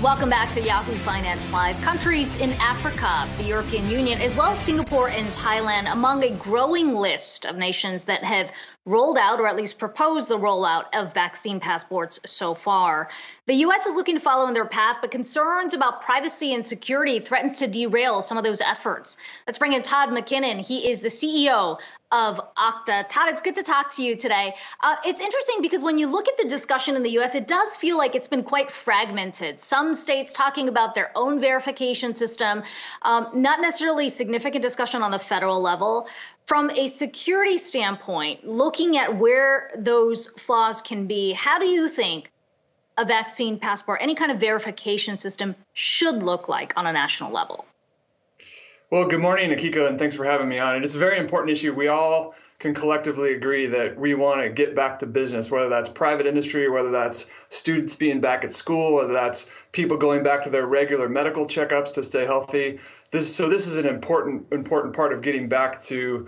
Welcome back to Yahoo Finance Live. Countries in Africa, the European Union, as well as Singapore and Thailand, among a growing list of nations that have rolled out, or at least proposed the rollout of vaccine passports so far. The U.S. is looking to follow in their path, but concerns about privacy and security threatens to derail some of those efforts. Let's bring in Todd McKinnon. He is the CEO of Okta. Todd, it's good to talk to you today. It's interesting because when you look at the discussion in the U.S., it does feel like it's been quite fragmented. Some states talking about their own verification system, not necessarily significant discussion on the federal level. From a security standpoint, looking at where those flaws can be, how do you think a vaccine passport, any kind of verification system, should look like on a national level? Well, good morning, Akiko, and thanks for having me on. And it's a very important issue. We all can collectively agree that we want to get back to business, whether that's private industry, whether that's students being back at school, whether that's people going back to their regular medical checkups to stay healthy. This is an important part of getting back to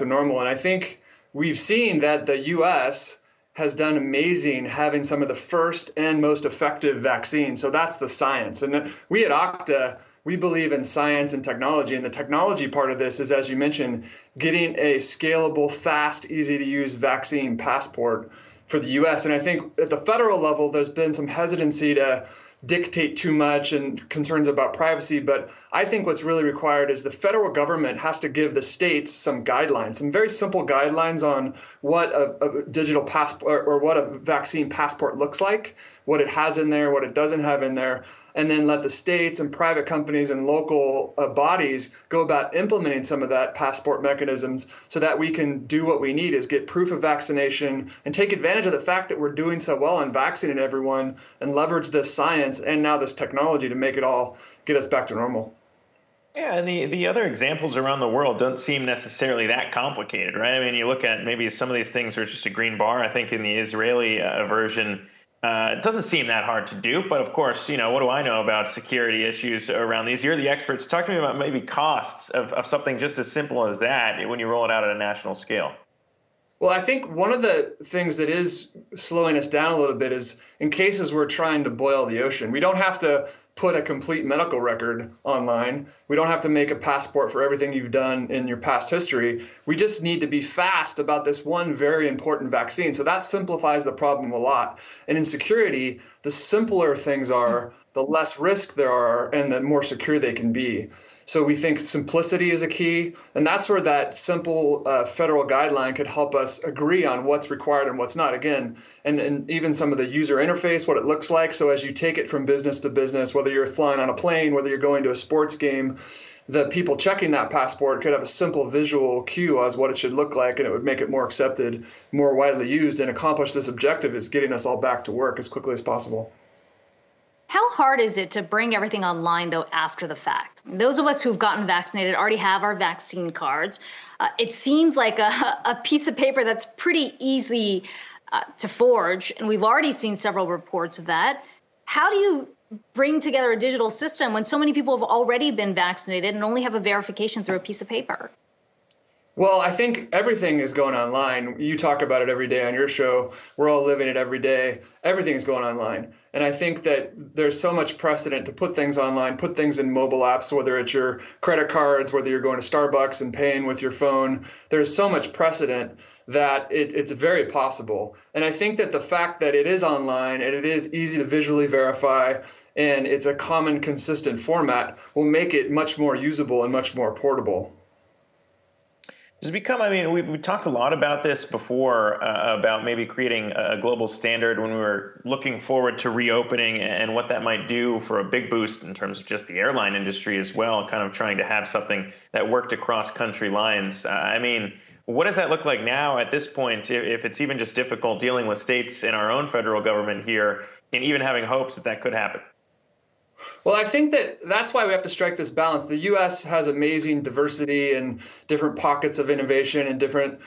normal. And I think we've seen that the U.S. has done amazing having some of the first and most effective vaccines. So that's the science. And we at Okta, we believe in science and technology. And the technology part of this is, as you mentioned, getting a scalable, fast, easy to use vaccine passport for the U.S. And I think at the federal level, there's been some hesitancy to dictate too much and concerns about privacy. But I think what's really required is the federal government has to give the states some guidelines, some very simple guidelines on what a digital passport or what a vaccine passport looks like, what it has in there, what it doesn't have in there, and then let the states and private companies and local bodies go about implementing some of that passport mechanisms so that we can do what we need is get proof of vaccination and take advantage of the fact that we're doing so well in vaccinating everyone and leverage this science and now this technology to make it all get us back to normal. Yeah, and the other examples around the world don't seem necessarily that complicated, right? I mean, you look at maybe some of these things are just a green bar. I think in the Israeli version, it doesn't seem that hard to do. But of course, you know, what do I know about security issues around these? You're the experts. Talk to me about maybe costs of something just as simple as that when you roll it out at a national scale. Well, I think one of the things that is slowing us down a little bit is in cases we're trying to boil the ocean. We don't have to put a complete medical record online. We don't have to make a passport for everything you've done in your past history. We just need to be fast about this one very important vaccine. So that simplifies the problem a lot. And in security, the simpler things are, the less risk there are, and the more secure they can be. So we think simplicity is a key, and that's where that simple federal guideline could help us agree on what's required and what's not. Again, and even some of the user interface, what it looks like. So as you take it from business to business, whether you're flying on a plane, whether you're going to a sports game, the people checking that passport could have a simple visual cue as what it should look like, and it would make it more accepted, more widely used, and accomplish this objective is getting us all back to work as quickly as possible. How hard is it to bring everything online, though, after the fact? Those of us who've gotten vaccinated already have our vaccine cards. It seems like a piece of paper that's pretty easy to forge, and we've already seen several reports of that. How do you bring together a digital system when so many people have already been vaccinated and only have a verification through a piece of paper? Well, I think everything is going online. You talk about it every day on your show. We're all living it every day. Everything's going online. And I think that there's so much precedent to put things online, put things in mobile apps, whether it's your credit cards, whether you're going to Starbucks and paying with your phone. There's so much precedent that it's very possible. And I think that the fact that it is online and it is easy to visually verify and it's a common, consistent format will make it much more usable and much more portable. Does it become, I mean, we talked a lot about this before, about maybe creating a global standard when we were looking forward to reopening and what that might do for a big boost in terms of just the airline industry as well, kind of trying to have something that worked across country lines. I mean, what does that look like now at this point, if it's even just difficult dealing with states and our own federal government here and even having hopes that that could happen? Well, I think that's why we have to strike this balance. The U.S. has amazing diversity and different pockets of innovation and different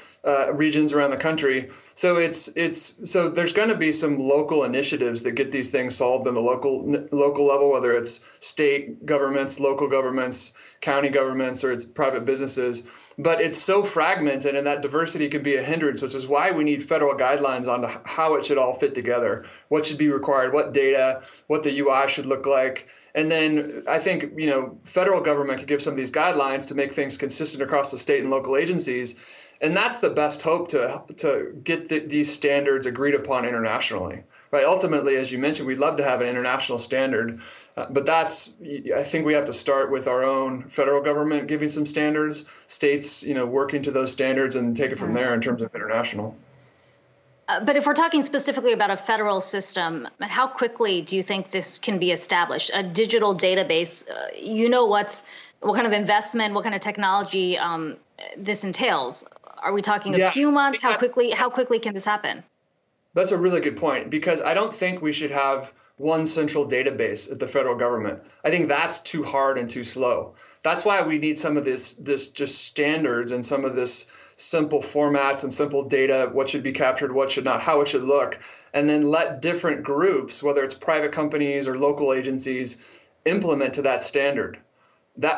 regions around the country. So so there's going to be some local initiatives that get these things solved on the local level, whether it's state governments, local governments, county governments, or it's private businesses. But it's so fragmented, and that diversity can be a hindrance, which is why we need federal guidelines on how it should all fit together, what should be required, what data, what the UI should look like. And then I think, federal government could give some of these guidelines to make things consistent across the state and local agencies. And that's the best hope to get these standards agreed upon internationally, right? Ultimately, as you mentioned, we'd love to have an international standard, but I think we have to start with our own federal government giving some standards, states, working to those standards, and take it from there in terms of international. But if we're talking specifically about a federal system, how quickly do you think this can be established? A digital database, what kind of investment, what kind of technology this entails? Are we talking a few months? How quickly can this happen? That's a really good point, because I don't think we should have one central database at the federal government. I think that's too hard and too slow. That's why we need some of this just standards and some of this simple formats and simple data, what should be captured, what should not, how it should look, and then let different groups, whether it's private companies or local agencies, implement to that standard.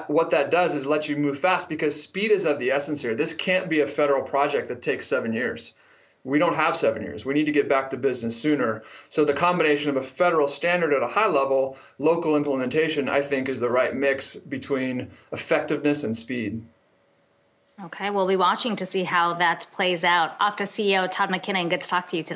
What that does is let you move fast, because speed is of the essence here. This can't be a federal project that takes 7 years. We don't have 7 years. We need to get back to business sooner. So the combination of a federal standard at a high level, local implementation, I think, is the right mix between effectiveness and speed. Okay, we'll be watching to see how that plays out. Okta CEO Todd McKinnon, good to talk to you today.